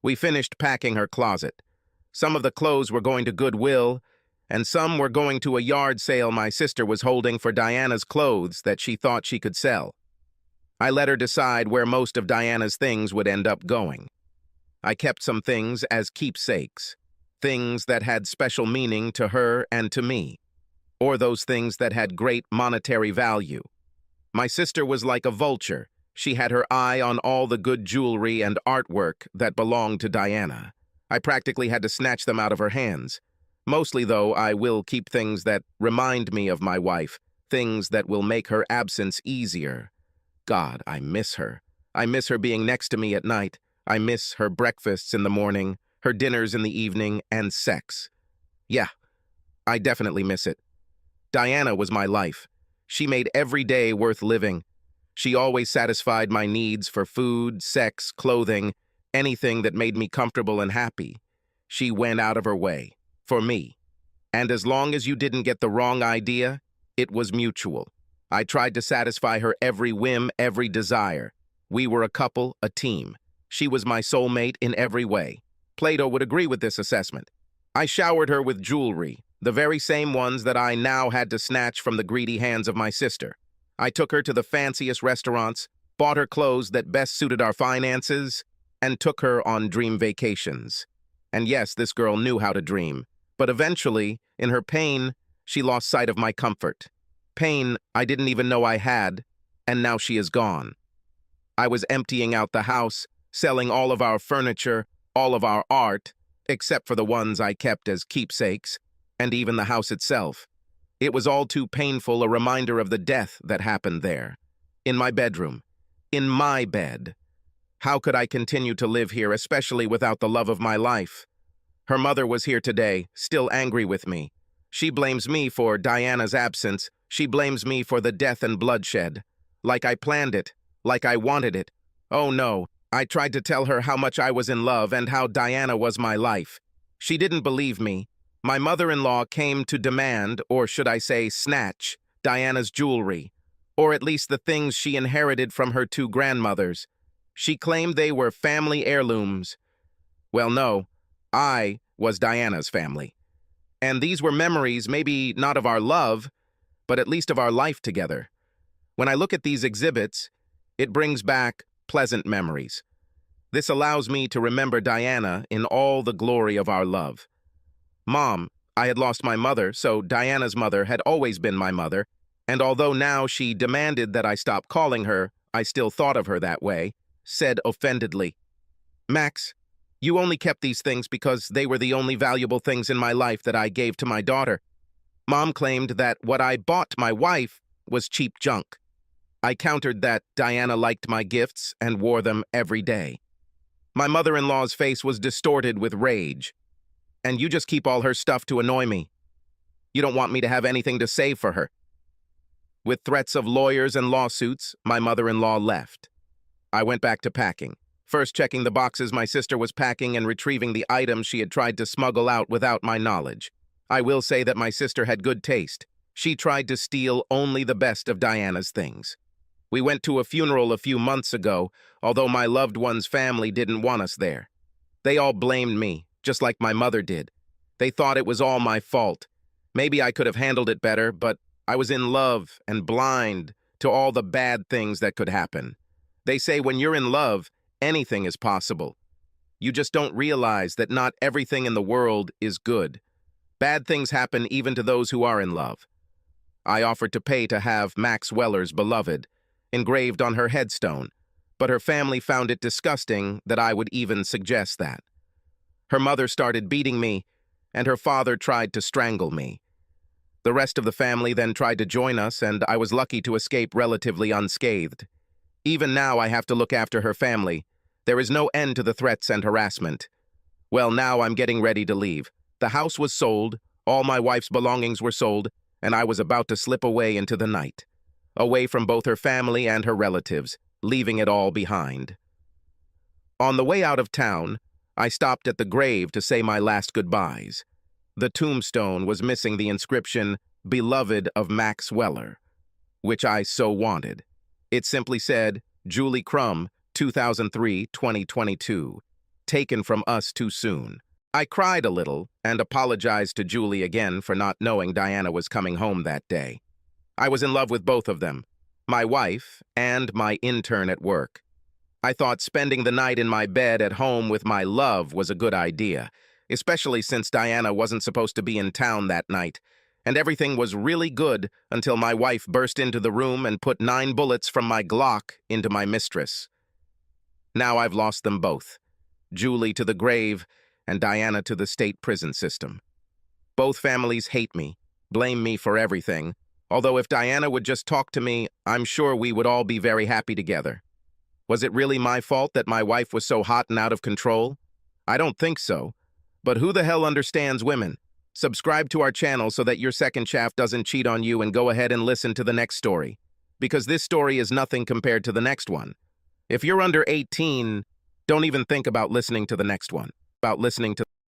We finished packing her closet. Some of the clothes were going to Goodwill, and some were going to a yard sale my sister was holding for Diana's clothes that she thought she could sell. I let her decide where most of Diana's things would end up going. I kept some things as keepsakes, things that had special meaning to her and to me, or those things that had great monetary value. My sister was like a vulture. She had her eye on all the good jewelry and artwork that belonged to Diana. I practically had to snatch them out of her hands. Mostly, though, I will keep things that remind me of my wife, things that will make her absence easier. God, I miss her. I miss her being next to me at night. I miss her breakfasts in the morning, her dinners in the evening, and sex. Yeah, I definitely miss it. Diana was my life. She made every day worth living. She always satisfied my needs for food, sex, clothing, anything that made me comfortable and happy. She went out of her way. For me. And as long as you didn't get the wrong idea, it was mutual. I tried to satisfy her every whim, every desire. We were a couple, a team. She was my soulmate in every way. Plato would agree with this assessment. I showered her with jewelry, the very same ones that I now had to snatch from the greedy hands of my sister. I took her to the fanciest restaurants, bought her clothes that best suited our finances, and took her on dream vacations. And yes, this girl knew how to dream. But eventually, in her pain, she lost sight of my comfort. Pain I didn't even know I had, and now she is gone. I was emptying out the house, selling all of our furniture, all of our art, except for the ones I kept as keepsakes, and even the house itself. It was all too painful, a reminder of the death that happened there. In my bedroom. In my bed. How could I continue to live here, especially without the love of my life? Her mother was here today, still angry with me. She blames me for Diana's absence. She blames me for the death and bloodshed. Like I planned it. Like I wanted it. Oh no, I tried to tell her how much I was in love and how Diana was my life. She didn't believe me. My mother-in-law came to demand, or should I say snatch, Diana's jewelry, or at least the things she inherited from her two grandmothers. She claimed they were family heirlooms. Well, no. I was Diana's family. And these were memories, maybe not of our love, but at least of our life together. When I look at these exhibits, it brings back pleasant memories. This allows me to remember Diana in all the glory of our love. Mom, I had lost my mother, so Diana's mother had always been my mother, and although now she demanded that I stop calling her, I still thought of her that way, said offendedly, "Max, you only kept these things because they were the only valuable things in my life that I gave to my daughter." Mom claimed that what I bought my wife was cheap junk. I countered that Diana liked my gifts and wore them every day. My mother-in-law's face was distorted with rage. "And you just keep all her stuff to annoy me. You don't want me to have anything to say for her." With threats of lawyers and lawsuits, my mother-in-law left. I went back to packing. First checking the boxes my sister was packing and retrieving the items she had tried to smuggle out without my knowledge. I will say that my sister had good taste. She tried to steal only the best of Diana's things. We went to a funeral a few months ago, although my loved one's family didn't want us there. They all blamed me, just like my mother did. They thought it was all my fault. Maybe I could have handled it better, but I was in love and blind to all the bad things that could happen. They say when you're in love, anything is possible. You just don't realize that not everything in the world is good. Bad things happen even to those who are in love. I offered to pay to have Max Weller's beloved engraved on her headstone, but her family found it disgusting that I would even suggest that. Her mother started beating me, and her father tried to strangle me. The rest of the family then tried to join us, and I was lucky to escape relatively unscathed. Even now I have to look after her family. There is no end to the threats and harassment. Well, now I'm getting ready to leave. The house was sold, all my wife's belongings were sold, and I was about to slip away into the night. Away from both her family and her relatives, leaving it all behind. On the way out of town, I stopped at the grave to say my last goodbyes. The tombstone was missing the inscription, "Beloved of Max Weller," which I so wanted. It simply said, "Julie Crum, 2003-2022. taken from us too soon. I cried a little and apologized to Julie again for not knowing Diana was coming home that day. I was in love with both of them, my wife and my intern at work. I thought spending the night in my bed at home with my love was a good idea, especially since Diana wasn't supposed to be in town that night, and everything was really good until my wife burst into the room and put 9 bullets from my Glock into my mistress. Now I've lost them both, Julie to the grave and Diana to the state prison system. Both families hate me, blame me for everything, although if Diana would just talk to me, I'm sure we would all be very happy together. Was it really my fault that my wife was so hot and out of control? I don't think so. But who the hell understands women? Subscribe to our channel so that your second shaft doesn't cheat on you, and go ahead and listen to the next story, because this story is nothing compared to the next one. If you're under 18, don't even think about listening to the next one. About listening to